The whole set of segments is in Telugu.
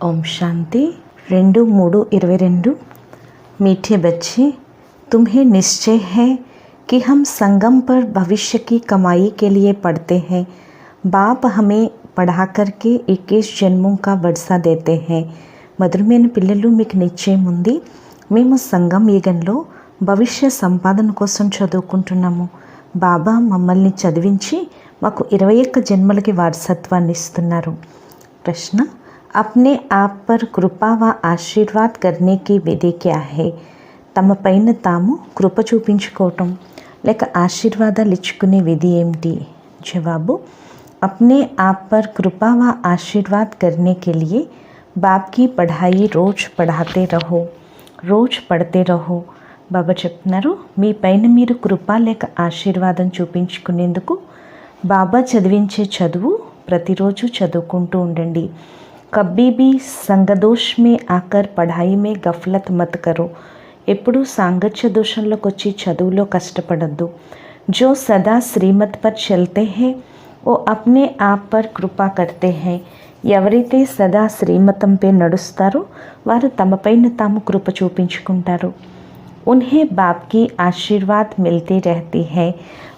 ओम शांति 2-3-22। मीठे बच्चे, तुम्हें निश्चय है कि हम संगम पर भविष्य की कमाई के लिए पढ़ते हैं। बाप हमें पढ़ा करके 21 जन्मों का वर्षा देते हैं। మధురమైన పిల్లలు, మీకు నిశ్చయం ఉంది, మేము సంగం యుగంలో భవిష్య సంపాదన కోసం చదువుకుంటున్నాము. బాబా మమ్మల్ని చదివించి మాకు 21 జన్మలకి వారసత్వాన్ని ఇస్తున్నారు. ప్రశ్న, अपने आप पर कृपा व ఆశీర్వాద్ करने की विधि क्या है? తమ పైన తాము కృప చూపించుకోవటం లేక ఆశీర్వాదాలు ఇచ్చుకునే విధి ఏమిటి? జవాబు, अपने आप पर कृपा व आशीर्वाद करने के लिए बाप की पढ़ाई रोज़ पढ़ाते रहो, रोज़ पढ़ते रहो. బాబా చెప్తున్నారు, మీ పైన మీరు కృప లేక ఆశీర్వాదం చూపించుకునేందుకు బాబా చదివించే చదువు ప్రతిరోజు చదువుకుంటూ ఉండండి. कभी भी సంగదోష్ में आकर पढ़ाई में गफलत मत करो. ఎప్పుడు సాంగత్య దోషంలోకి వచ్చి చదువులో కష్టపడద్దు. जो सदा श्रीमत पर चलते हैं वो अपने आप पर कृपा करते हैं. ఎవరైతే సదా శ్రీమతంపై నడుస్తారో వారు తమపైన తాము కృప చూపించుకుంటారు. उन्हें बाप की आशीर्वाद मिलती रहती है.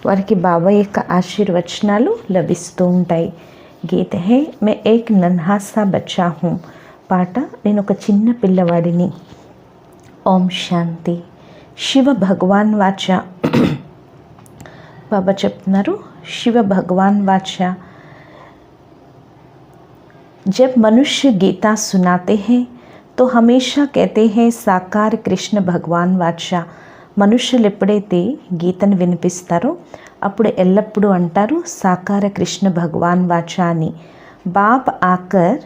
వారికి బాబా యొక్క ఆశీర్వచనాలు లభిస్తూ ఉంటాయి. గీత హే మే ఏక్ నన్హా సా బచ్చా హూ. పాట, నేను ఒక చిన్న పిల్లవాడిని. ఓం శాంతి. శివ భగవాన్ వాచ. బాబా చెప్తున్నారు, శివ భగవాన్ వాచ, जब मनुष्य गीता सुनाते हैं तो हमेशा कहते हैं साकार कृष्ण भगवान वाचा. మనుష్యులు ఎప్పుడైతే గీతను వినిపిస్తారో అప్పుడు ఎల్లప్పుడూ అంటారు సాకార కృష్ణ భగవాన్ వాచా అని. బాప్ ఆకర్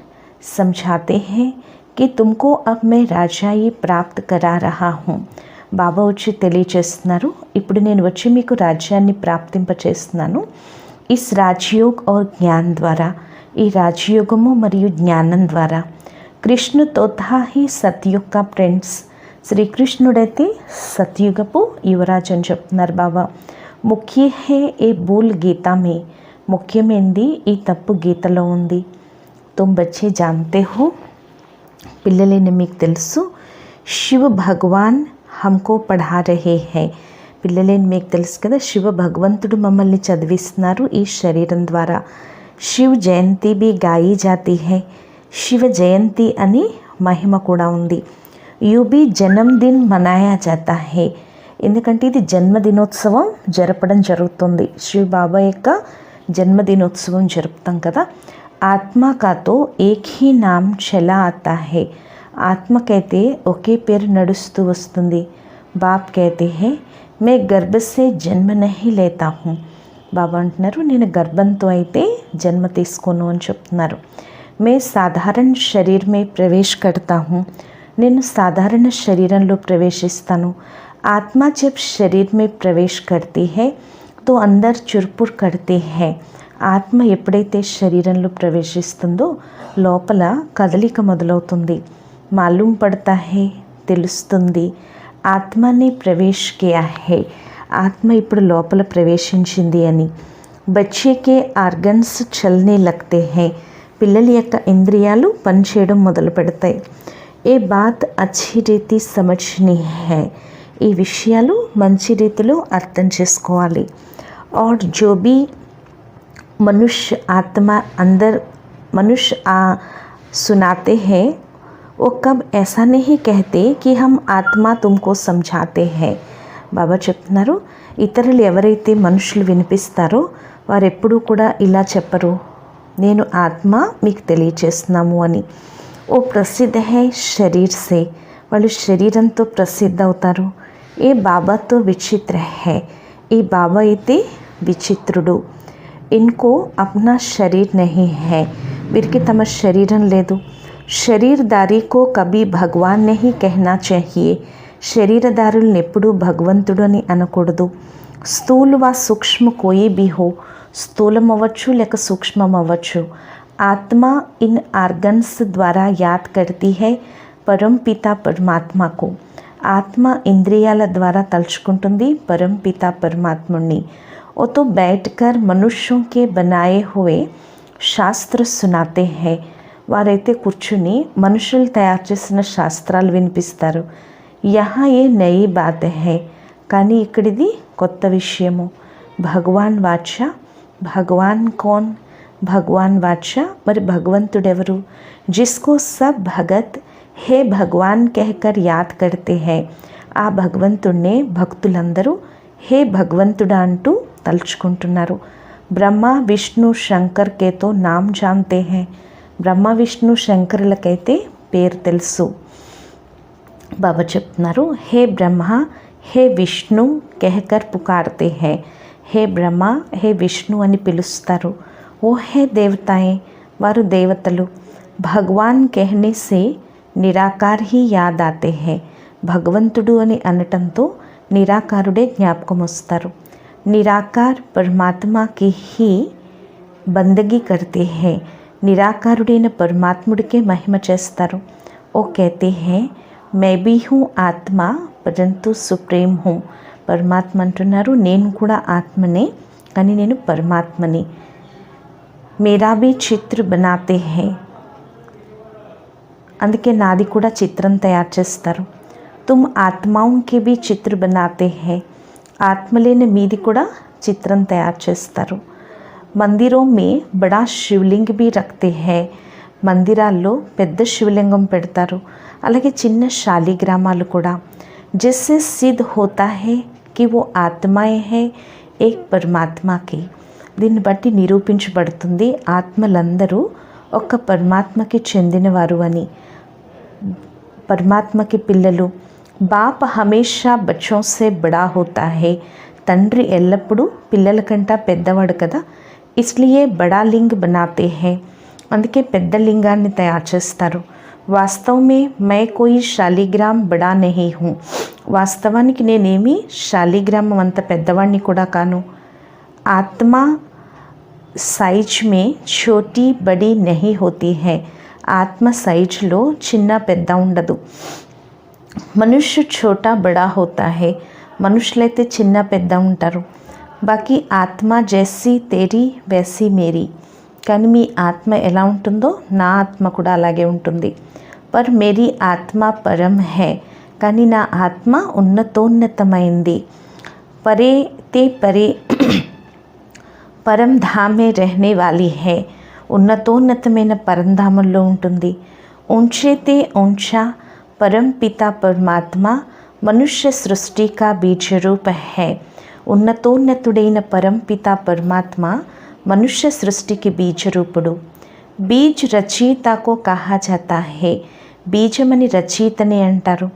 समझाते हैं कि तुमको अब मैं రాజాయి प्राप्त करा रहा हूँ. బాబా వచ్చి తెలియచేస్తున్నారు, ఇప్పుడు నేను వచ్చి మీకు రాజ్యాన్ని ప్రాప్తింపచేస్తున్నాను. ఇస్ రాజయోగ్ और జ్ఞాన్ ద్వారా, ఈ రాజయోగము మరియు జ్ఞానం ద్వారా. కృష్ణ తోతా హీ సత్యుగ్ కా ప్రిన్స్. శ్రీకృష్ణుడైతే సత్యుగపు యువరాజు అని చెప్తున్నారు బాబా. ముఖ్య హే ఏ బూల్ గీతామే. ముఖ్యమైనది ఈ తప్పు గీతలో ఉంది. తుమ్ బచ్చే జాన్తే హో, పిల్లలేని మీకు తెలుసు, శివ భగవాన్ హమ్కో పఢా రహే హై. పిల్లలేని మీకు తెలుసు కదా, శివ భగవంతుడు మమ్మల్ని చదివిస్తున్నారు ఈ శరీరం ద్వారా. శివ్ జయంతి బి గాయి జాతి హై. శివ జయంతి అని మహిమ కూడా ఉంది. యూ బి జన్మదిన్ మనాయా జాతా హై. ఎందుకంటే ఇది జన్మదినోత్సవం జరపడం జరుగుతుంది. శివ బాబా యొక్క జన్మదినోత్సవం జరుపుతాం కదా. ఆత్మ కాతో ఏక్ హీ నామ్ చలా ఆతా హై. ఆత్మకైతే ఒకే పేరు నడుస్తూ వస్తుంది. బాప్ కైతే హై మే గర్భ సే జన్మ నహీ లేతా హూ. బాబా అంటున్నారు, నేను గర్భంతో అయితే జన్మ తీసుకోను అని చెప్తున్నారు. మే సాధారణ శరీర్ మే ప్రవేశ్ కర్తా హూ. నేను సాధారణ శరీరంలో ప్రవేశిస్తాను. ఆత్మ జబ్ శరీర్ మే ప్రవేశ్ కర్తీ హై తో అందర్ చుర్పుర్ కర్తీ హై. ఆత్మ ఎప్పుడైతే శరీరంలో ప్రవేశిస్తుందో లోపల కదలిక మొదలవుతుంది. మాలూం పడతా హై, తెలుస్తుంది. ఆత్మని ప్రవేశ్ కియా హై. ఆత్మ ఇప్పుడు లోపల ప్రవేశించింది అని. బచ్చేకే ఆర్గన్స్ చల్నే లగ్తే హై. పిల్లల యొక్క ఇంద్రియాలు పనిచేయడం మొదలు పెడతాయి. ఏ బాత్ అచ్చి రీతి సమజ్ని హై. ఈ విషయాలు మంచి రీతిలో అర్థం చేసుకోవాలి. और जो भी मनुष्य आत्मा अंदर मनुष्य सुनाते हैं वो कब ऐसा नहीं कहते कि हम आत्मा तुमको समझाते हैं. బాబా చెప్తున్నారు, ఇతరులు ఎవరైతే మనుషులు వినిపిస్తారో వారు ఎప్పుడూ కూడా ఇలా చెప్పరు, నేను ఆత్మ మీకు తెలియచేస్తున్నాము అని. ఓ ప్రసిద్ధ హై శరీర్ సే. వాళ్ళు శరీరంతో ప్రసిద్ధ అవుతారు. ఏ బాబాతో విచిత్ర హై. ఈ బాబా అయితే విచిత్రుడు. ఇన్కో అప్నా శరీర్ నహీ హై. వీరికి తమ శరీరం లేదు. శరీరదారీ కో కభీ భగవాన్ నహీ కహనా చాహియే. శరీరదారులను ఎప్పుడూ భగవంతుడు అని అనకూడదు. స్థూల వా సూక్ష్మ కోయి బి హో. స్థూలం అవ్వచ్చు లేక సూక్ష్మం అవ్వచ్చు. ఆత్మ ఇన్ ఆర్గన్స్ ద్వారా యాద్ కర్తీ హై పరం పితా పరమాత్మకు. ఆత్మ ఇంద్రియాల ద్వారా తలుచుకుంటుంది పరం పితా పరమాత్ముణ్ణి. वो तो बैठकर मनुष्यों के बनाए हुए शास्त्र सुनाते हैं. వారైతే కూర్చుని మనుషులు తయారు చేసిన శాస్త్రాలు వినిపిస్తారు. యహా ఏ నయి బాత్ హై, కానీ ఇక్కడిది కొత్త విషయము. భగవాన్ వాచ, భగవాన్ కౌన్? భగవాన్ వాచ, మరి భగవంతుడెవరు? జిస్కో సబ్ భగత్ హే భగవాన్ కహకర్ యాద్ కర్తే హై, ఆ భగవంతుడినే భక్తులందరూ హే భగవంతుడా అంటూ తలుచుకుంటున్నారు. బ్రహ్మ విష్ణు శంకర్ కేతో నామ్ జాన్తే హై, బ్రహ్మ విష్ణు శంకరులకైతే పేరు తెలుసు. బాబా చెప్తున్నారు, హే బ్రహ్మ హే విష్ణు కహకర్ పుకార్తే హై, హే బ్రహ్మ హే విష్ణు అని పిలుస్తారు. ఓ హే దేవతాయే, వారు దేవతలు. భగవాన్ कहने से నిరాకార్ హీ యాద్ ఆతే హై, భగవంతుడు అని అనటంతో నిరాకారుడే జ్ఞాపకం వస్తారు. నిరాకార్ పరమాత్మకి హీ బందगी करते हैं, నిరాకారుడైన పరమాత్ముడికే మహిమ చేస్తారు. ఓ कहते हैं मैं भी हूँ ఆత్మ పరంతు సుప్రీం హూ, పరమాత్మ అంటున్నారు నేను కూడా ఆత్మనే కానీ నేను పరమాత్మని. మేరా భీ చిత్ర బనాతే హై, అందుకే నాది కూడా చిత్రం తయారు చేస్తారు. తుమ్ ఆత్మాంకి భీ చిత్ర బనాతే హై, ఆత్మలేని మీది కూడా చిత్రం తయారు చేస్తారు. మందిరో మే బడా శివలింగ భీ రఖతే హై, మందిరాల్లో పెద్ద శివలింగం పెడతారు. అలాగే చిన్న శాలిగ్రామాలు కూడా. జిస్సే సిద్ధ హోతా హై కి వో ఆత్మాయే హై ఏక్ పరమాత్మకి, దీన్ని బట్టి నిరూపించబడుతుంది ఆత్మలందరూ ఒక్క పరమాత్మకి చెందినవారు అని. పరమాత్మకి పిల్లలు. బాప్ హమేషా బచ్చోं से बड़ा होता है, తండ్రి ఎల్లప్పుడూ పిల్లల కంట పెద్దవాడు కదా. ఇస్లియే బడా లింగ్ బనాతే హై, అందుకే పెద్ద లింగాన్ని తయారు చేస్తారు. వాస్తవ్ మే మై కోయి శాలిగ్రామ్ బడా నహీ హూ, వాస్తవానికి నేనేమి శాలిగ్రామం అంత పెద్దవాడిని కూడా కాను. ఆత్మ సైజ్ మే ఛోటీ బడి నహీ హోతీ హై, ఆత్మ సైజులో చిన్న పెద్ద ఉండదు. మనుష్య ఛోటా బడా హోతా హై, మనుషులైతే చిన్న పెద్ద ఉంటారు. బాకీ ఆత్మ జైసీ తేరీ వైసీ మేరీ, కానీ మీ ఆత్మ ఎలా ఉంటుందో నా ఆత్మ కూడా అలాగే ఉంటుంది. పర్ మేరీ ఆత్మ పరం హై, కానీ నా ఆత్మ ఉన్నతోన్నతమైంది. పరే తే పరే పరం ధామే రహనే వాలి హై, ఉన్నతోన్నతమైన పరంధామంలో ఉంటుంది. ఊంచేతే ఊంచా పరం పిత పరమాత్మ మనుష్య సృష్టి కా బీజ రూప హై, ఉన్నతోన్నతుడైన పరం పిత పరమాత్మ మనుష్య సృష్టికి బీజరూపుడు. బీజ్ రచయితకు కహా జాతా హై, బీజమని రచయితనే అంటారు.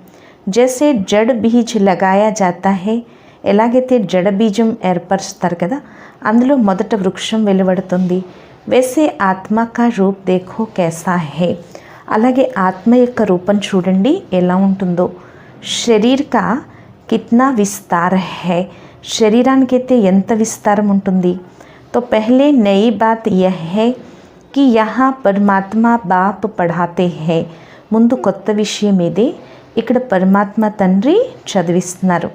జైసే జడ్ బీజ్ లగాయా జాతా హై, ఎలాగైతే జడ బీజం ఏర్పరుస్తారు కదా, అందులో మొదట వృక్షం వెలువడుతుంది. వైసే ఆత్మ కా రూప్ దేఖో కైసా హై, అలాగే ఆత్మ యొక్క రూపం చూడండి ఎలా ఉంటుందో. శరీర్ కా కిత్నా విస్తార హై, శరీరానికైతే ఎంత విస్తారం ఉంటుంది. तो पहले नई बात यह है कि यहाँ परमात्मा बाप पढ़ाते हैं, ముందు కొత్త విషయం ఇదే, ఇక్కడ పరమాత్మ తండ్రి చదివిస్తున్నారు.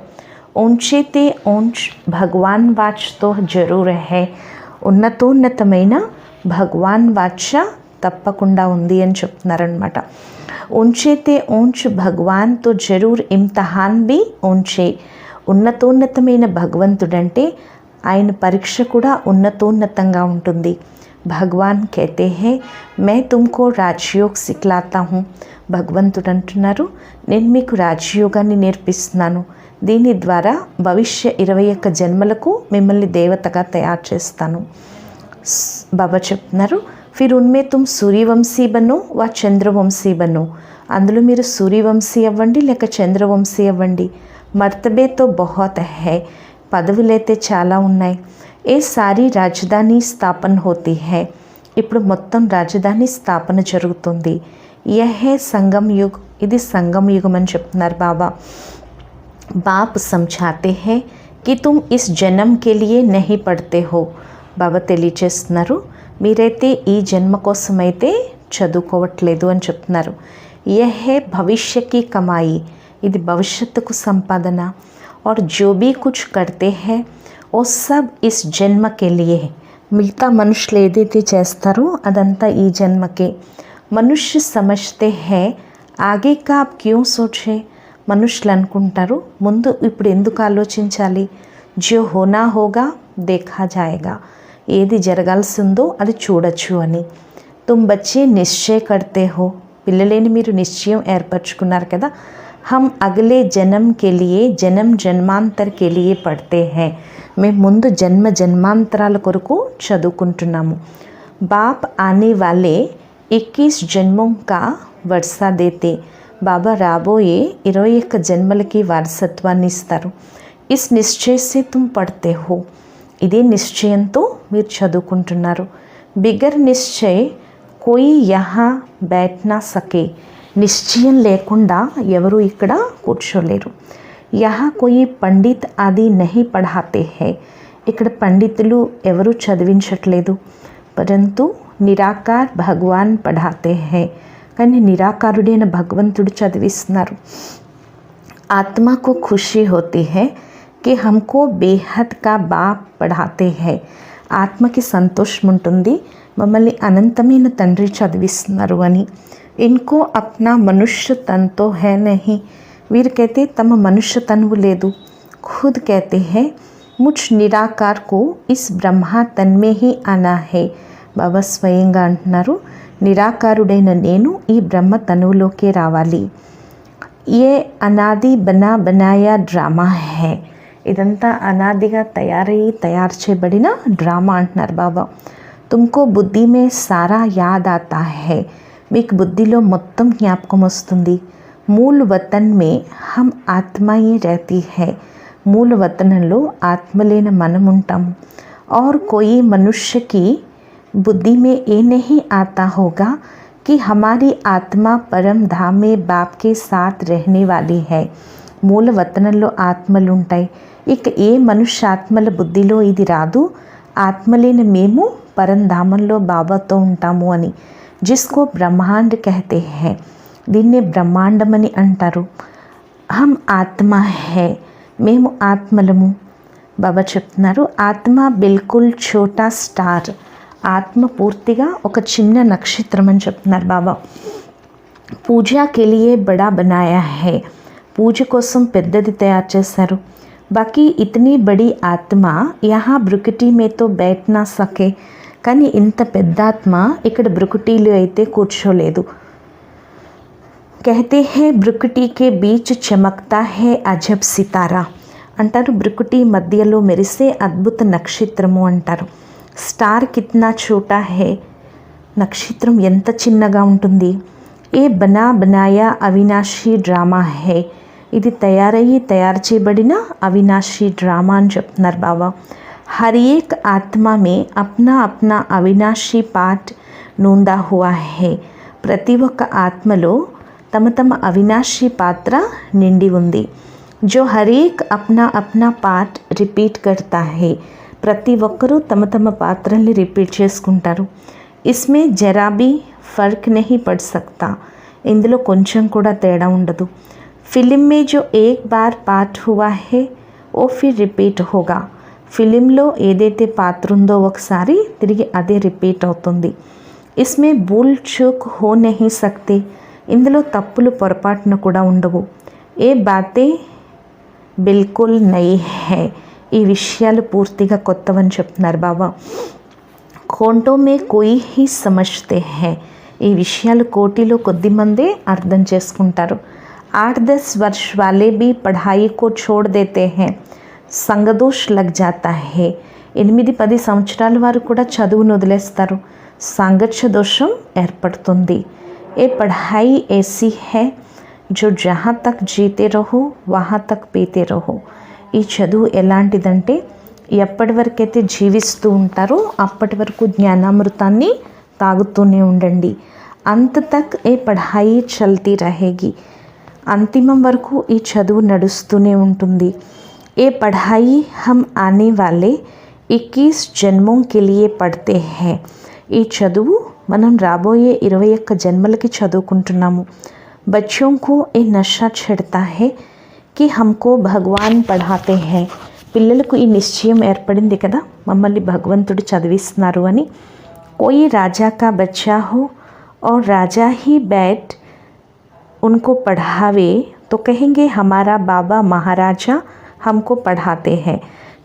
ఊంచేతే ఊంచ్ భగవాన్ వాచ్తో జరూర్ హై, ఉన్నతోన్నతమైన భగవాన్ వాచ తప్పకుండా ఉంది అని చెప్తున్నారనమాట. ఊంచేతే ఊంచ్ భగవాన్తో జరూర్ ఇమ్తహాన్ బి ఊంచే, ఉన్నతోన్నతమైన భగవంతుడంటే ఆయన పరీక్ష కూడా ఉన్నతోన్నతంగా ఉంటుంది. భగవాన్ कहते हैं मैं तुमको రాజయోగ్ సిక్లాతా హూ, భగవంతుడు అంటున్నారు నేను మీకు రాజయోగాన్ని నేర్పిస్తున్నాను, దీని ద్వారా భవిష్య 21 జన్మలకు మిమ్మల్ని దేవతగా తయారు చేస్తాను. బాబా చెప్తున్నారు ఫిర్ ఉన్మే తుమ్ సూర్యవంశీ బనో వా చంద్రవంశీ బనో, అందులో మీరు సూర్యవంశీ అవ్వండి లేక చంద్రవంశీ అవ్వండి. మర్తబేతో బహుత్ హై, పదవులైతే చాలా ఉన్నాయి. ఏ సారీ రాజధాని స్థాపన హోతీ హై, ఇప్పుడు మొత్తం రాజధాని స్థాపన జరుగుతుంది. యహే సంగమ్ యుగ్, ఇది సంగమ్ యుగం అని చెప్తున్నారు బాబా. బాప్ సమझाते हैं कि तुम इस जन्म के लिए नहीं पढ़ते हो, బాబా తెలియచేస్తున్నారు మీరైతే ఈ జన్మ కోసమైతే చదువుకోవట్లేదు అని చెప్తున్నారు. యహే భవిష్యకి కమాయి, ఇది భవిష్యత్తుకు సంపాదన. और जो भी कुछ करते हैं वो सब इस జన్మ के लिए, మిగతా మనుషులు ఏదైతే చేస్తారో అదంతా ఈ జన్మకే. మనుష్య సమజ్తే హై ఆగే కా ఆప్ క్యూ సోచే, మనుషులు అనుకుంటారు ముందు ఇప్పుడు ఎందుకు ఆలోచించాలి, జో హోనా హోగా దేఖా జాయేగా, ఏది జరగాల్సి ఉందో అది చూడొచ్చు అని. తుమ్ బచ్చే నిశ్చయ కర్తే హో, పిల్లలేని మీరు నిశ్చయం ఏర్పరచుకున్నారు కదా. హమ్ అగలే జన్మ కే లియే జన్మ జన్మాంతర్ కే లియే పढ़ते हैं, మేము ముందు జన్మ జన్మాంతరాల కొరకు చదువుకుంటున్నాము. బాప్ ఆనే వాలే 21 జన్మోं का వర్షా దేతే, బాబా రాబోయే 21 జన్మలకి వారసత్వాన్ని ఇస్తారు. ఇస్ నిశ్చయ సే తుమ్ పढ़ते हो, ఇదే నిశ్చయంతో మీరు చదువుకుంటున్నారు. బిగర్ నిశ్చయ్ కోయి యహా బైఠ్ నా సకే, నిశ్చయం లేకుండా ఎవరు ఇక్కడ కూర్చోలేరు. యహా కోయి పండిత్ ఆది నహీ పढ़ाते हैं, ఇక్కడ పండితులు ఎవరు చదివించట్లేదు. పరంతు నిరాకార్ భగవాన్ పढ़ाते हैं, కానీ నిరాకారుడైన భగవంతుడు చదివిస్తున్నారు. ఆత్మ को खुशी होती है कि हमको बेहद का बाप पढ़ाते हैं, ఆత్మకి సంతోషం ఉంటుంది మమ్మల్ని అనంతమైన తండ్రి చదివిస్తున్నారు అని. इनको अपना मनुष्य तन तो है नहीं, వీరు कहते తమ మనుష్య తనువు లేదు. खुद कहते हैं मुझ निराकार को इस ब्रह्मा तन में ही आना है, బాబా స్వయంగా అంటున్నారు నిరాకారుడైన నేను ఈ బ్రహ్మ తనువులోకే రావాలి. ఏ అనాది బనా బనాయా డ్రామా హై, ఇదంతా అనాదిగా తయారు చేయబడిన డ్రామా అంటున్నారు బాబా. తుమ్కో బుద్ధి మే సారా యాద్ ఆతా హై, మీకు బుద్ధిలో మొత్తం జ్ఞాపకం వస్తుంది. మూల వతన్ మే హమ్ ఆత్మాయే రహతీ హై, మూల వతనంలో ఆత్మలేన మనం ఉంటాము. और कोई मनुष्य की बुद्धि में ये नहीं आता होगा कि हमारी आत्मा परम धाम में बाप के साथ रहने वाली है. మూల వతనంలో ఆత్మలు ఉంటాయి. ఇక ఏ మనుష్య ఆత్మల బుద్ధిలో ఇది రాదు, ఆత్మలేని మేము పరంధామంలో బాబాతో ఉంటాము అని. జిస్కో బ్రహ్మాండ కహతే హై, దీన్నే బ్రహ్మాండమని అంటారు. హమ్ ఆత్మ హై, మేము ఆత్మలము. బాబా చెప్తున్నారు ఆత్మ బిల్కుల్ ఛోటా స్టార్, ఆత్మ పూర్తిగా ఒక చిన్న నక్షత్రం అని చెప్తున్నారు బాబా. పూజా కెలియే బడా బనాయా హై, పూజ కోసం పెద్దది తయారు చేశారు. బాకీ ఇతనీ బడి ఆత్మ యహా బ్రుకుటీ మేతో బైఠ్ నా సకే, కానీ ఇంత పెద్ద ఆత్మ ఇక్కడ బ్రుకుటీలు అయితే కూర్చోలేదు. कहते हैं ब्रुकुटी के बीच चमकता है अजब सितारा, అంటారు బ్రుకుటి మధ్యలో మెరిసే అద్భుత నక్షత్రము అంటారు. స్టార్ కిత్నా చోటా హే, నక్షత్రం ఎంత చిన్నగా ఉంటుంది. ఏ బనా బనాయా అవినాశీ డ్రామా హే, ఇది తయారు చేయబడిన అవినాశీ డ్రామా అని చెప్తున్నారు బాబా. హర్ ఏక్ ఆత్మ మే అప్నా అప్నా అవినాశీ పార్ట్ నూందా హువా హే, ప్రతి ఒక్క ఆత్మలో తమ తమ అవినాశీ పాత్ర నిండి ఉంది. జో హరేక్ అప్నా అప్నా పార్ట్ రిపీట్ కర్తా హే, ప్రతి ఒక్కరూ తమ తమ పాత్రల్ని రిపీట్ చేసుకుంటారు. ఇస్మే జరాబీ ఫర్క్ నహీ పడ్ సక్తా, ఇందులో కొంచెం కూడా తేడా ఉండదు. ఫిలిం మే జో ఏక్ బార్ పార్ట్ హువా హే ఓ ఫిర్ రిపీట్ హోగా, ఫిలింలో ఏదైతే పాత్ర ఉందో ఒకసారి తిరిగి అదే రిపీట్ అవుతుంది. ఇస్మే భూల్ చూక్ హో నహీ సక్తే, ఇందులో తప్పులు పొరపాటున కూడా ఉండవు. ఏ బాతే బిల్కుల్ నయి హై, ఈ విషయాలు పూర్తిగా కొత్తవని చెప్తున్నారు బాబా. కోంటో మే కోయి హీ సమజ్తే హై, ఈ విషయాలు కోటిలో కొద్ది మందే అర్థం చేసుకుంటారు. 8-10 वर्ष वाले भी पढ़ाई को छोड़ देते हैं, సంగదోష్ లగ్ జాతా హే, 8-10 సంవత్సరాల వారు కూడా చదువును వదిలేస్తారు, సాంగత్య దోషం ఏర్పడుతుంది. ఏ పढ़ाई ऐसी है जो जहाँ तक जीते रहो वहाँ तक पीते रहो, ఈ చదువు ఎలాంటిదంటే ఎప్పటి వరకైతే జీవిస్తూ ఉంటారో అప్పటి వరకు జ్ఞానామృతాన్ని తాగుతూనే ఉండండి. అంత తక్ ఏ పढ़ाई చల్తీ రహేగి, అంతిమం వరకు ఈ చదువు నడుస్తూనే ఉంటుంది. ఏ पढ़ाई हम आने वाले 21 జన్మों के लिए पढ़ते हैं, ఈ చదువు మనం రాబోయే 21 జన్మలకి చదువుకుంటున్నాము. बच्चों को ये नशा छेड़ता है कि हमको भगवान पढ़ाते हैं, పిల్లలకు ఈ నిశ్చయం ఏర్పడింది కదా మమ్మల్ని భగవంతుడు చదివిస్తున్నారు అని. कोई राजा का बच्चा हो और राजा ही बैठ उनको पढ़ावे तो कहेंगे हमारा बाबा महाराजा हमको పढ़ాते हैं.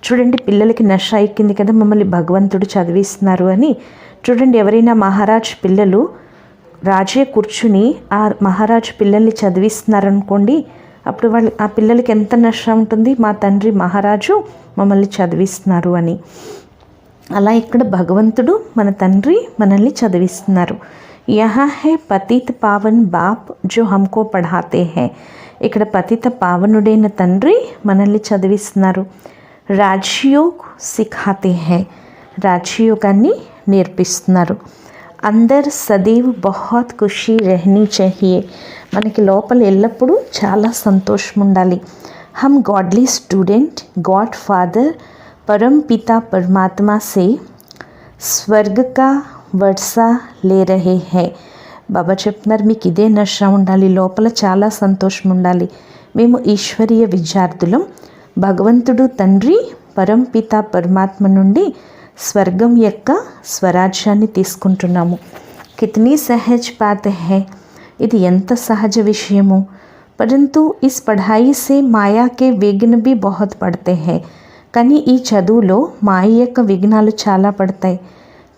చూడండి, పిల్లలకి నష ఎక్కింది కదా మమ్మల్ని భగవంతుడు చదివిస్తున్నారు అని. చూడండి, ఎవరైనా మహారాజ్ పిల్లలు రాజే కూర్చుని ఆ మహారాజ్ పిల్లల్ని చదివిస్తున్నారనుకోండి, అప్పుడు ఆ పిల్లలకి ఎంత నష ఉంటుంది, మా తండ్రి మహారాజు మమ్మల్ని చదివిస్తున్నారు అని. అలా ఇక్కడ భగవంతుడు మన తండ్రి మనల్ని చదివిస్తున్నారు. యహా హే పతిత పావన్ బాప్ జో హమ్కో పढ़ाते हैं. ఇక్కడ పతిత పావనుడైన తండ్రి మనల్ని చదివిస్తున్నారు. రాజయోగ్ సిఖాతే హై, రాజయోగాన్ని నేర్పిస్తున్నారు. అందర్ సదైవ్ బహుత్ ఖుషి రెహనీ చాహియే, మనకి లోపల ఎల్లప్పుడూ చాలా సంతోషం ఉండాలి. హమ్ గాడ్లీ స్టూడెంట్ గాడ్ ఫాదర్ परम पिता परमात्मा से స్వర్గ కా వర్షా లే రహే హై. బాబా చెప్తున్నారు, మీకు ఇదే నష ఉండాలి, లోపల చాలా సంతోషం ఉండాలి. మేము ఈశ్వరీయ విద్యార్థులం, భగవంతుడు తండ్రి పరంపిత పరమాత్మ నుండి స్వర్గం యొక్క స్వరాజ్యాన్ని తీసుకుంటున్నాము. కితనీ సహజ్ బాత్ హై, ఇది ఎంత సహజ విషయము. పరంతు ఇస్ పढ़ाई से మాయా के विघ्न भी बहुत पड़ते हैं. కానీ ఈ చదువులో మాయ యొక్క విఘ్నాలు చాలా పడతాయి.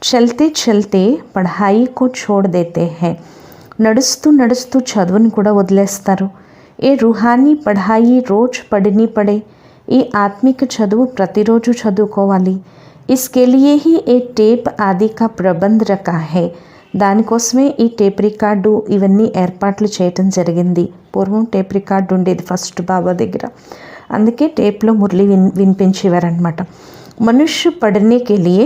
చల్తే చల్తే పढ़ाई को छोड़ देते हैं, నడుస్తూ నడుస్తూ చదువుని కూడా వదిలేస్తారు. ఏ రూహానీ పढ़ाई రోజ్ పడని పడే, ఈ ఆత్మిక చదువు ప్రతిరోజు చదువుకోవాలి. इसके लिए ही ఏ టేప్ ఆది కా ప్రబంధ రఖా హై, దానికోసమే ఈ టేప్ రికార్డు ఇవన్నీ ఏర్పాట్లు చేయటం జరిగింది. పూర్వం టేప్ రికార్డు ఉండేది ఫస్ట్ బాబా దగ్గర, అందుకే టేప్లో మురళి వినిపించేవారనమాట. మనుష్య పढ़ने के लिए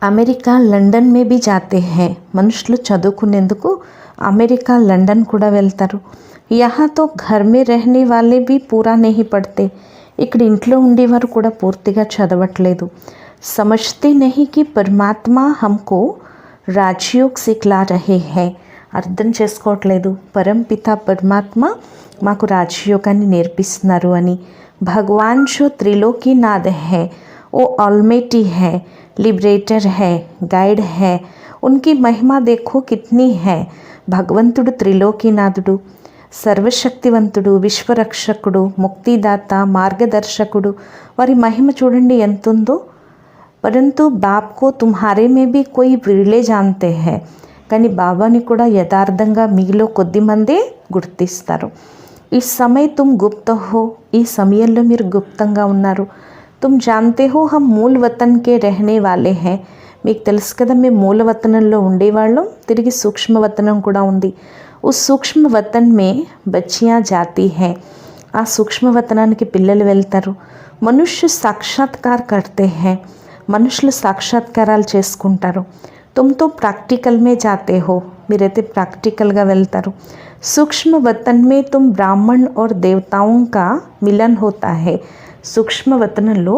అమెరికా లండన్ మే బి జాతే హై, మనుషులు చదువుకునేందుకు అమెరికా లండన్ కూడా వెళ్తారు. యహా తో ఘర్ మే రహనే వాలే బి పూరా నహీ పढ़ते, ఇక్కడ ఇంట్లో ఉండేవారు కూడా పూర్తిగా చదవట్లేదు. సమజ్తే నహీ కి పరమాత్మా హమ్కో రాజయోగ్ సిఖ్లా రహే హై, అర్థం చేసుకోవట్లేదు పరంపిత పరమాత్మ మాకు రాజయోగాన్ని నేర్పిస్తున్నారు అని. భగవాన్ జో త్రిలోकीनाथ है, वो ऑलमेटी है, लिबरेटर है, गाइड है, उनकी महिमा देखो कितनी है. భగవంతుడు త్రిలోకీనాథుడు, సర్వశక్తివంతుడు, విశ్వరక్షకుడు, ముక్తిదాత, మార్గదర్శకుడు. వారి మహిమ చూడండి ఎంతుందో. పరంతు బాప్ కో తుమ్హారే మే బి కోయి విరలే జాన్తే హై, కానీ బాబాని కూడా యథార్థంగా మీలో కొద్దిమందే గుర్తిస్తారు. ఈ సమయ తుమ్ గుప్త హో, ఈ సమయంలో మీరు గుప్తంగా ఉన్నారు. తుమ్ జాన్తే హో హమ్ మూల వతన్ కే రహనే వాలే హై, మీకు తెలుసు కదా మేము మూల వతనంలో ఉండేవాళ్ళం, తిరిగి సూక్ష్మ వతనం కూడా ఉంది. ఉస్ సూక్ష్మ వతన్ మే బచ్చియా జాతీ హై, ఆ సూక్ష్మ వతనానికి పిల్లలు వెళ్తారు. మనుష్య సాక్షాత్కార్ కర్తే హై, మనుషులు సాక్షాత్కారాలు చేసుకుంటారు. తుమ్తో ప్రాక్టికల్ మే జాతే హో, మీరైతే ప్రాక్టికల్గా వెళ్తారు. सूक्ष्म वतन में तुम ब्राह्मण और देवताओं का मिलन होता है, సూక్ష్మ వతనంలో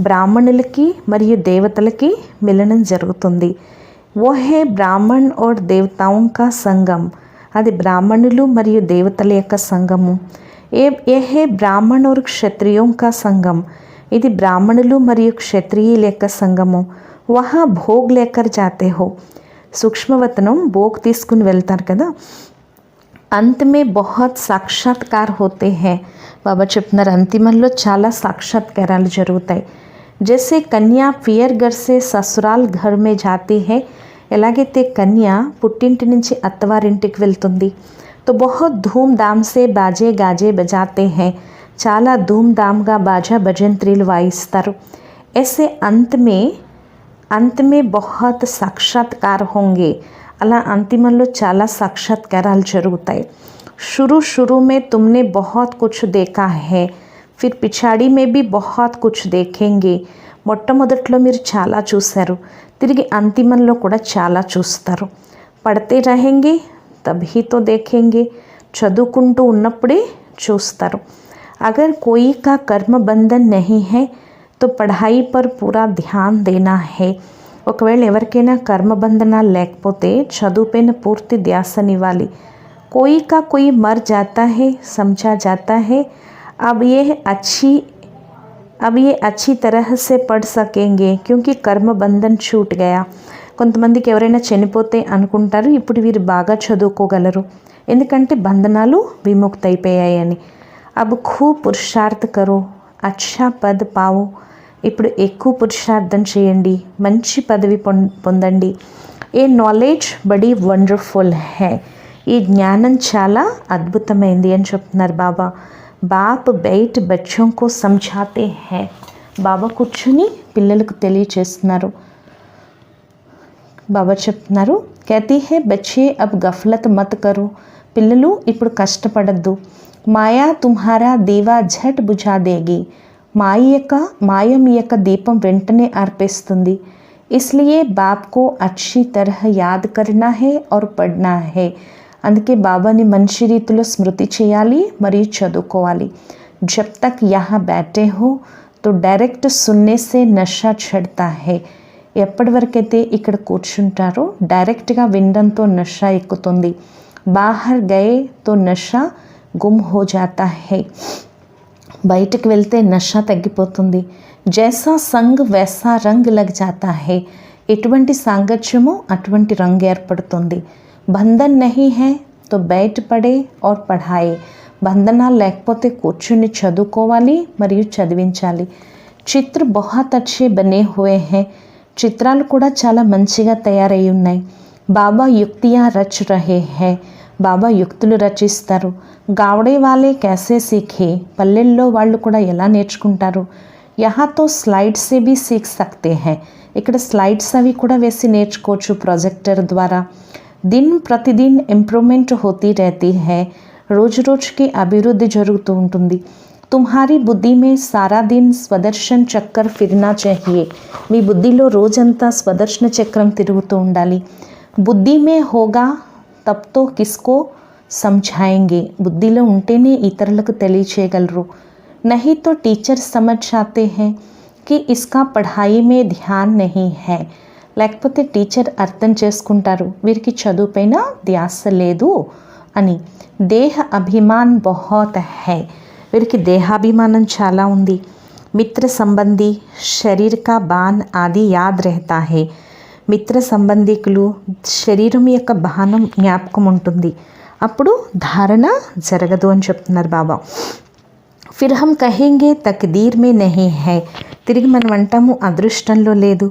బ్రాహ్మణులకి మరియు దేవతలకి మిలనం జరుగుతుంది. वो है ब्राह्मण और देवताओं का संगम, అది బ్రాహ్మణులు మరియు దేవతల యొక్క సంగము. ये है ब्राह्मण और क्षत्रियों का संगम, ఇది బ్రాహ్మణులు మరియు క్షత్రియుల యొక్క సంగము. वहाँ भोग लेकर जाते हो, సూక్ష్మవతనం భోగ్ తీసుకుని వెళ్తారు కదా. अंत में बहुत साक्षात्कार होते हैं, బాబా చెప్తున్నారు అంతిమంలో చాలా సాక్షాత్కారాలు జరుగుతాయి. जैसे कन्या पियर घर से ससुराल घर में जाती है, ఎలాగైతే కన్య పుట్టింటి నుంచి అత్తవారింటికి వెళ్తుంది. तो बहुत धूमधाम से बाजे गाजे बजाते हैं, చాలా ధూమ్ధామ్గా బాజా భజంత్రీలు వాయిస్తారు. ऐसे अंत में बहुत साक्षात्कार होंगे, అలా అంతిమంలో చాలా సాక్షాత్కారాలు జరుగుతాయి. शुरू में तुमने बहुत कुछ देखा है, फिर पिछाड़ी में भी बहुत कुछ देखेंगे. మొట్టమొదట్లో మీరు చాలా చూశారు, తిరిగి అంతిమంలో కూడా చాలా చూస్తారు. పढ़ते रहेंगे तभी तो देखेंगे, చదువుకుంటూ ఉన్నప్పుడే చూస్తారు. अगर कोई का कर्म बंधन नहीं है तो पढ़ाई पर पूरा ध्यान देना है. ఒకవేళ ఎవరికైనా కర్మబంధనాలు లేకపోతే చదువుపైన పూర్తి ధ్యాసనివ్వాలి. कोई का कोई मर जाता है, समझा जाता है अब ये अच्छी तरह से पढ़ सकेंगे क्योंकि कर्म बंधन छूट गया. కొంతమందికి ఎవరైనా చనిపోతే అనుకుంటారు ఇప్పుడు వీరు బాగా చదువుకోగలరు, ఎందుకంటే బంధనాలు విముక్తి అయిపోయాయని. అబ్ ఖూబ్ పురుషార్థ్ కరో, అచ్చా పద్ పావో. ఇప్పుడు ఎక్కువ పురుషార్థం చేయండి, మంచి పదవి పొందండి. ఏ నాలెడ్జ్ బడీ వండర్ఫుల్ హై, ఈ జ్ఞానం చాలా అద్భుతమైంది అని చెప్తున్నారు బాబా. బాప్ బైట్ బచ్చోంకో సంఝాతే హై, బాబా కూర్చుని పిల్లలకు తెలియచేస్తున్నారు. బాబా చెప్తున్నారు, कहती है बच्चे अब गफलत मत करो, పిల్లలు ఇప్పుడు కష్టపడద్దు. మాయా తుమ్హారా దీవా ఝట్ బుझा देगी, మాయ మీ యొక్క దీపం వెంటనే ఆర్పేస్తుంది. इसलिए बाप को अच्छी तरह याद करना है और पढ़ना है. అందుకే బాబాని మంచి రీతిలో స్మృతి చేయాలి మరియు చదువుకోవాలి. जब तक यहाँ बैठे हो तो डायरेक्ट सुनने से नशा चढ़ता है. ఎప్పటి వరకైతే ఇక్కడ కూర్చుంటారో డైరెక్ట్గా వినడంతో నష ఎక్కుతుంది. బాహర్ గయే తో నష గుమ్ హో జాతా హై, బయటకు వెళ్తే నష తగ్గిపోతుంది. జైసా సంగ్ వైసా రంగ్ లగ్ జాతా హై, ఎటువంటి సాంగత్యమో అటువంటి రంగు ఏర్పడుతుంది. బంధన్ నహీ హై తో బయట పడే और పఢాయే, బంధనాలు లేకపోతే కూర్చుని చదువుకోవాలి మరియు చదివించాలి. చిత్ర బహుత్ అచ్చే బనే హుए हैं, చిత్రాలు కూడా చాలా మంచిగా తయారై ఉన్నాయి. బాబా యుక్తియా రచ్ రహే హై, బాబా యుక్తులు రచిస్తారు. గావడే వాలే कैसे सीखे, పల్లెల్లో వాళ్ళు కూడా ఎలా నేర్చుకుంటారు. यहाँ तो స్లైడ్ से भी सीख सकते हैं, ఇక్కడ స్లైడ్స్ అవి కూడా వేసి నేర్చుకోవచ్చు ప్రొజెక్టర్ ద్వారా. దిన్ ప్రతిదిన్ ఇంప్రూవ్మెంట్ హోతీ रहती है, రోజు రోజుకి అభివృద్ధి జరుగుతూ ఉంటుంది. తుమ్హారీ బుద్ధి మే సారా దిన్ స్వదర్శన్ చక్కర్ ఫిర్నా చాహియే, మీ బుద్ధిలో రోజంతా స్వదర్శన చక్రం తిరుగుతూ ఉండాలి. బుద్ధి మే హోగా తబ్ తో కిస్కో సమझाएंगे, బుద్ధిలో ఉంటేనే ఇతరులకు తెలియచేయగలరు. नहीं तो टीचर समझ जाते हैं कि इसका पढ़ाई में ध्यान नहीं है, లేకపోతే టీచర్ అర్థం చేసుకుంటారు వీరికి చదువుపైన ధ్యాస లేదు అని. దేహ అభిమాన్ బహుత్ హై, వీరికి దేహాభిమానం చాలా ఉంది. మిత్ర సంబంధి శరీర్ కా బాన్ ఆది యాద్ రెహతా హై, మిత్ర సంబంధికులు శరీరం యొక్క బాణం జ్ఞాపకం ఉంటుంది, అప్పుడు ధారణ జరగదు అని చెప్తున్నారు బాబా. ఫిర్ హమ్ కహేంగే తక్దీర్ మే నహీ హై, తిరిగి మనం అంటాము అదృష్టంలో లేదు.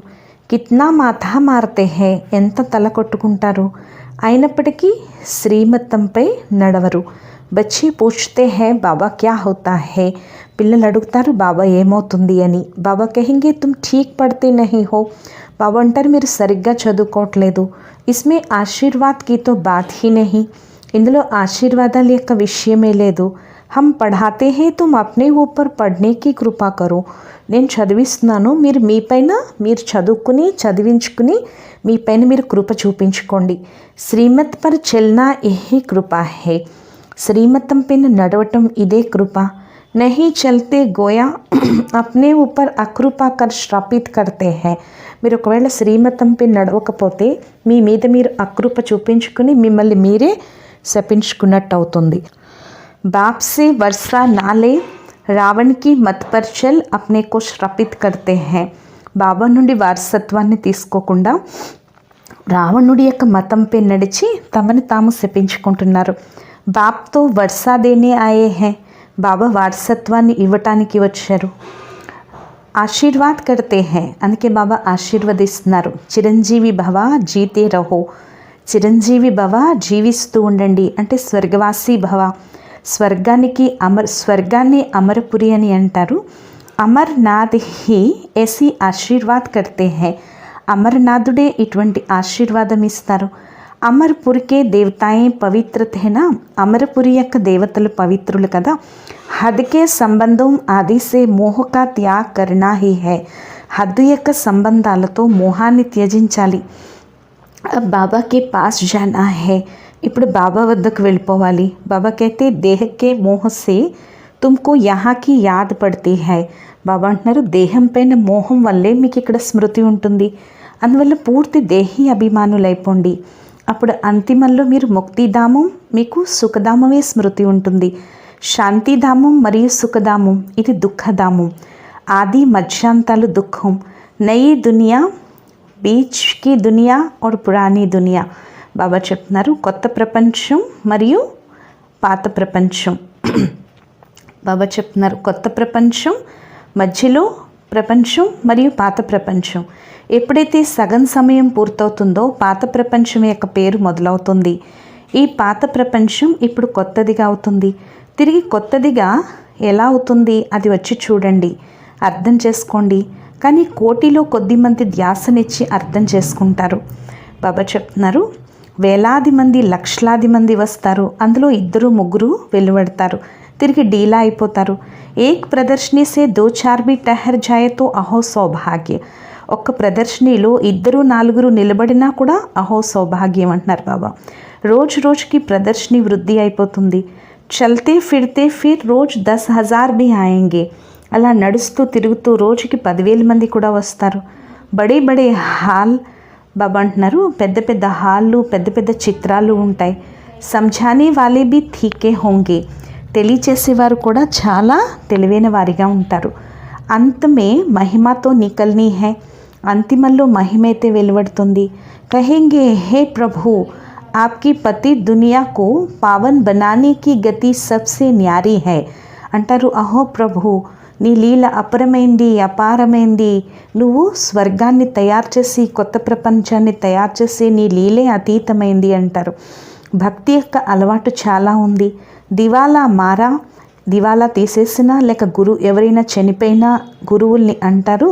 కిత్నా మాథా మారతే హై, ఎంత తల కొట్టుకుంటారు, అయినప్పటికీ శ్రీమతంపై నడవరు. బచ్చి పూछते हैं బాబా క్యా హోతా హై, పిల్లలు అడుగుతారు బాబా ఏమవుతుంది అని. బాబా కహేంగే తుమ్ ఠీక్ పడితే నహీ హో, బాబా అంటారు మీరు సరిగ్గా చదువుకోవట్లేదు. ఇస్మే ఆశీర్వాద్ కీ తో బాత్ హీ నహీ, ఇందులో ఆశీర్వాదాల యొక్క విషయమే లేదు. హమ్ పఢాతే హే తుమ్ అప్నే ఊపర్ పడ్నే కి కృపా కరో, నేను చదివిస్తున్నాను మీరు మీపైన మీరు చదువుకుని చదివించుకుని మీపైన మీరు కృప చూపించుకోండి. శ్రీమత్ పర్ చల్నా యహీ కృపా హే, శ్రీమతం పైన నడవటం ఇదే కృప. నహీ చల్తే గోయా అప్నే ఊపర్ అకృపా కర్ శ్రాపిత్ కర్తే హై, మీరు ఒకవేళ శ్రీమతంపై నడవకపోతే మీ మీద మీరు అకృప చూపించుకుని మిమ్మల్ని మీరే శపించుకున్నట్టు అవుతుంది. बाप से वर्षा ना ले, రావణ్ కి మత్ పర్ చల్ అప్నే కో శ్రాపిత్ కర్తే హై, బాబా నుండి వారసత్వాన్ని తీసుకోకుండా రావణుడి యొక్క మతంపై నడిచి తమని తాము శపించుకుంటున్నారు. బాప్తో వర్షా దేనే ఆయే హై, బాబా వారసత్వాన్ని ఇవ్వటానికి వచ్చారు. ఆశీర్వాద్ కర్తే హై, అందుకే బాబా ఆశీర్వదిస్తున్నారు. చిరంజీవి భవ జీతే రహో, చిరంజీవి భవ జీవిస్తూ ఉండండి అంటే స్వర్గవాసి భవ, స్వర్గాన్ని అమరపురి అని అంటారు. అమర్నాథ్ హీ ऐसी ఆశీర్వాద్ కర్తే హై, అమర్నాథుడే ఇటువంటి ఆశీర్వాదం ఇస్తారు. అమర్పురికే దేవతాయే పవిత్రతేనా, అమరపురి యొక్క దేవతలు పవిత్రులు కదా. హద్కే సంబంధం ఆదిసే మోహకా త్యాగ్ కర్నా హీ హై, హద్దు యొక్క సంబంధాలతో మోహాన్ని త్యజించాలి. బాబాకే పాస్ జానా హై, ఇప్పుడు బాబా వద్దకు వెళ్ళిపోవాలి. బాబా కైతే దేహకే మోహసే తుమ్కో యహాకి యాద్ పడితే హై, బాబా అంటున్నారు దేహం పైన మోహం వల్లే మీకు ఇక్కడ స్మృతి ఉంటుంది, అందువల్ల పూర్తి దేహీ అభిమానులైపోండి. అప్పుడు అంతిమంలో మీరు ముక్తిధామం మీకు సుఖధామమే స్మృతి ఉంటుంది. శాంతిధామం మరియు సుఖధామం ఇది దుఃఖధామం, ఆది మధ్యాంతాలు దుఃఖం. నయీ దునియా బీచ్ కి దునియా और పురాణీ దునియా. బాబా చెప్తున్నారు కొత్త ప్రపంచం మరియు పాత ప్రపంచం. బాబా చెప్తున్నారు కొత్త ప్రపంచం, మధ్యలో ప్రపంచం మరియు పాత ప్రపంచం. ఎప్పుడైతే సగం సమయం పూర్తవుతుందో పాత ప్రపంచం యొక్క పేరు మొదలవుతుంది. ఈ పాత ప్రపంచం ఇప్పుడు కొత్తదిగా అవుతుంది. తిరిగి కొత్తదిగా ఎలా అవుతుంది అది వచ్చి చూడండి, అర్థం చేసుకోండి. కానీ కోటిలో కొద్దిమంది ధ్యాసనిచ్చి అర్థం చేసుకుంటారు. బాబా చెప్తున్నారు వేలాది మంది లక్షలాది మంది వస్తారు, అందులో 2-3 వెలువడతారు, తిరిగి డీలా అయిపోతారు. ఏక్ ప్రదర్శనీ సే 2-4 भी ठहर जाए तो అహో సౌభాగ్య. ఒక్క ప్రదర్శనీలో 2-4 నిలబడినా కూడా అహో సౌభాగ్యం అంటున్నారు బాబా. రోజు రోజుకి ప్రదర్శని వృద్ధి అయిపోతుంది. చల్తే ఫిర్తే ఫిర్ రోజ్ 10,000 भी आएंगे. అలా నడుస్తూ తిరుగుతూ రోజుకి 10,000 మంది కూడా వస్తారు. బడే బడే హాల్ బాబా అంటున్నారు పెద్ద పెద్ద హాళ్ళు, పెద్ద పెద్ద చిత్రాలు ఉంటాయి. సంఝానే వాలే బి థీకే హోంగే. తెలియచేసేవారు కూడా చాలా తెలివైన వారిగా ఉంటారు. అంతమే మహిమతో నికల్నీ హై. అంతిమంలో మహిమైతే వెలువడుతుంది. కహేంగే హే ప్రభు आपकी पति दुनिया को पावन बनाने की गति सबसे न्यारी है అంటారు. అహో ప్రభు నీ లీల అపరమైంది, అపారమైంది. నువ్వు స్వర్గాన్ని తయారు చేసి కొత్త ప్రపంచాన్ని తయారు చేసి నీ లీలే అతీతమైంది అంటారు. భక్తి యొక్క అలవాటు చాలా ఉంది. దివాలా తీసేసినా లేక ఎవరైనా చనిపోయినా గురువుల్ని అంటారు.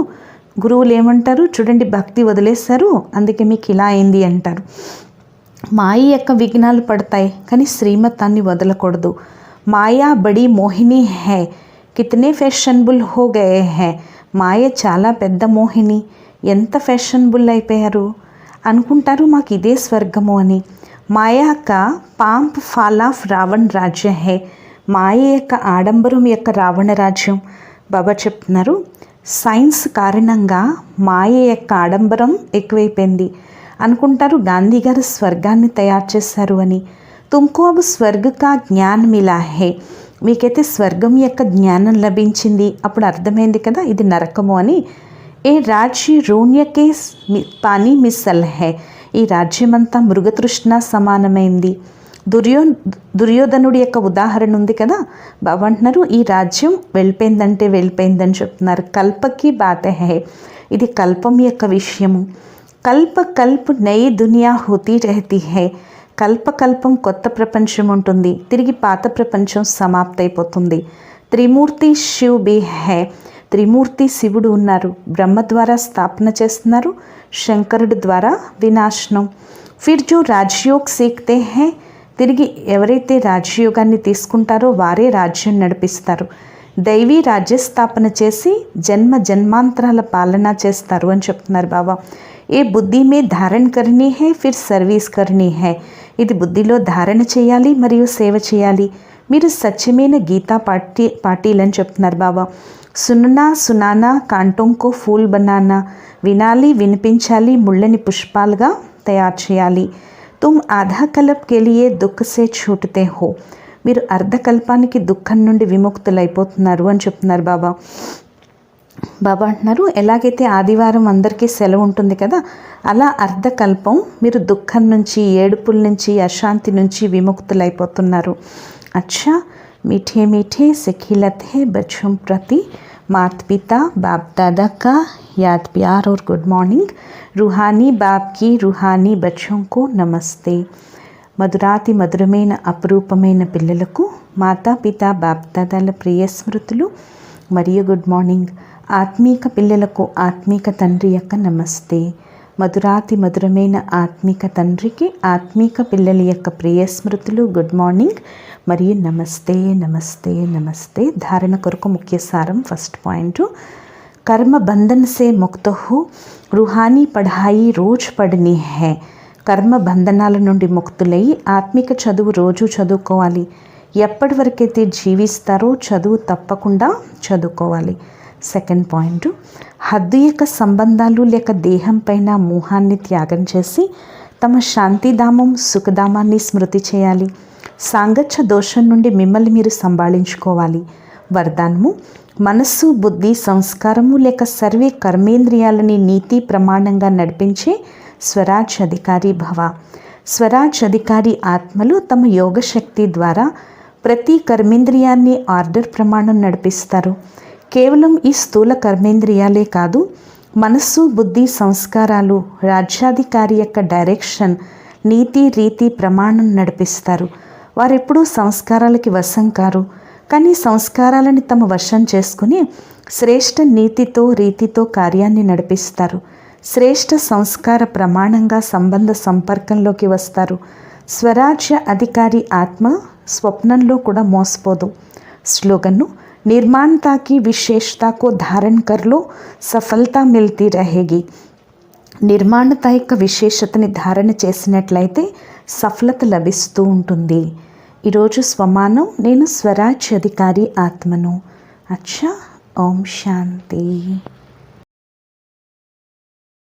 గురువులు ఏమంటారు, చూడండి భక్తి వదిలేశారు అందుకే మీకు ఇలా అయింది అంటారు. మాయ యొక్క విఘ్నాలు పడతాయి కానీ శ్రీమతాన్ని వదలకూడదు. మాయా బడి మోహిని హై, కితనే ఫ్యాషనబుల్ హో గయే హై. మాయ చాలా పెద్ద మోహిని, ఎంత ఫ్యాషనబుల్ అయిపోయారు. అనుకుంటారు మాకు ఇదే స్వర్గము అని. మాయా కా పాంప్ ఫాల్ ఆఫ్ రావణ్ రాజ్య హై. మాయ యొక్క ఆడంబరం యొక్క రావణ రాజ్యం. బాబా చెప్తున్నారు సైన్స్ కారణంగా మాయ యొక్క ఆడంబరం ఎక్కువైపోయింది. అనుకుంటారు గాంధీ గారు స్వర్గాన్ని తయారు చేశారు అని. తుమ్కో అబ్ స్వర్గ కా జ్ఞాన్ మిలా హే. మీకైతే స్వర్గం యొక్క జ్ఞానం లభించింది. అప్పుడు అర్థమైంది కదా ఇది నరకము అని. ఏ రాజ్య రూణ్యకే పానీ మిస్సల్ హే. ఈ రాజ్యమంతా మృగతృష్ణ సమానమైంది. దుర్యోధనుడి యొక్క ఉదాహరణ ఉంది కదా. బాబా అంటున్నారు ఈ రాజ్యం వెళ్ళిపోయిందంటే వెళ్ళిపోయిందని చెప్తున్నారు. కల్పకి బాత హే. ఇది కల్పం యొక్క విషయము. కల్ప కల్ప నయి దునియా హోతీ రహతీ హై. కల్పకల్పం కొత్త ప్రపంచం ఉంటుంది, తిరిగి పాత ప్రపంచం సమాప్తైపోతుంది. త్రిమూర్తి శివ్ బి హై. త్రిమూర్తి శివుడు ఉన్నారు. బ్రహ్మ ద్వారా స్థాపన చేస్తున్నారు, శంకరుడు ద్వారా వినాశనం. ఫిర్ జో రాజయోగ్ సీక్తే హై. తిరిగి ఎవరైతే రాజయోగాన్ని తీసుకుంటారో వారే రాజ్యం నడిపిస్తారు. దైవీ రాజ్యస్థాపన చేసి జన్మ జన్మాంతరాల పాలన చేస్తారు అని చెప్తున్నారు బాబా. ఏ బుద్ధి మే ధారణ కర్నీ హై ఫిర్ సర్వీస్ కర్నీ హై. ఇది బుద్ధిలో ధారణ చేయాలి మరియు సేవ చేయాలి. మీరు సత్యమైన గీతా పాటీలని చెప్తున్నారు బాబా. సుననా సునానా కాంటోంకో ఫూల్ బనానా. వినాలి, వినిపించాలి, ముళ్ళని పుష్పాలుగా తయారు చేయాలి. తుమ్ ఆధా కల్ప్ కే లియే దుఃఖ సే ఛూటతే హో. మీరు అర్ధకల్పానికి దుఃఖం నుండి విముక్తులైపోతున్నారు అని చెప్తున్నారు బాబా. బాబా అంటున్నారు ఎలాగైతే ఆదివారం అందరికీ సెలవు ఉంటుంది కదా, అలా అర్ధకల్పం మీరు దుఃఖం నుంచి, ఏడుపుల నుంచి, అశాంతి నుంచి విముక్తులైపోతున్నారు. అచ్చా मीठे मीठे से खिलते हैं बच्चों प्रति माता पिता बाप दादा का याद प्यार और गुड मॉर्निंग. रूहानी बाप की रूहानी बच्चों को नमस्ते. మధురాతి మధురమైన అపురూపమైన పిల్లలకు మాతాపిత బాప్దాదాల ప్రియ స్మృతులు మరియు గుడ్ మార్నింగ్. ఆత్మీక పిల్లలకు ఆత్మీక తండ్రి యొక్క నమస్తే. మధురాతి మధురమైన ఆత్మీక తండ్రికి ఆత్మీక పిల్లల యొక్క ప్రియ స్మృతులు, గుడ్ మార్నింగ్ మరియు నమస్తే నమస్తే నమస్తే. ధారణ కొరకు ముఖ్య సారం. ఫస్ట్ పాయింట్, కర్మ బంధన్ సే ముక్త హో, రూహానీ పఢాయి రోజ్ పढ़नी है. కర్మ బంధనాల నుండి ముక్తులై ఆత్మిక చదువు రోజు చదువుకోవాలి. ఎప్పటి వరకైతే జీవిస్తారో చదువు తప్పకుండా చదువుకోవాలి. సెకండ్ పాయింట్, హద్దు యొక్క సంబంధాలు లేక దేహం పైన మోహాన్ని త్యాగం చేసి తమ శాంతిధామం సుఖధామాన్ని స్మృతి చేయాలి. సాంగత్య దోషం నుండి మిమ్మల్ని మీరు సంభాళించుకోవాలి. వరదానము, మనస్సు, బుద్ధి, సంస్కారము లేక సర్వే కర్మేంద్రియాలని నీతి ప్రమాణంగా నడిపించే స్వరాజ్ అధికారి భవ. స్వరాజ్ అధికారి ఆత్మలు తమ యోగశక్తి ద్వారా ప్రతి కర్మేంద్రియాన్ని ఆర్డర్ ప్రమాణం నడిపిస్తారు. కేవలం ఈ స్థూల కర్మేంద్రియాలే కాదు, మనస్సు, బుద్ధి, సంస్కారాలు రాజ్యాధికారి యొక్క డైరెక్షన్, నీతి, రీతి, ప్రమాణం నడిపిస్తారు. వారెప్పుడూ సంస్కారాలకి వశం కారు, కానీ సంస్కారాలని తమ వశం చేసుకుని శ్రేష్ఠ నీతితో, రీతితో కార్యాన్ని నడిపిస్తారు. శ్రేష్ఠ సంస్కార ప్రమాణంగా సంబంధ సంపర్కంలోకి వస్తారు. స్వరాజ్య అధికారి ఆత్మ స్వప్నంలో కూడా మోసపోదు. స్లోగన్ను निर्माणता की विशेषता को धारण कर लो, सफलता मिलती रहेगी. నిర్మాణత యొక్క విశేషతని ధారణ చేసినట్లయితే సఫలత లభిస్తూ ఉంటుంది. ఈరోజు స్వమానం, నేను స్వరాజ్య అధికారి ఆత్మను. అచ్చా, ఓం శాంతి.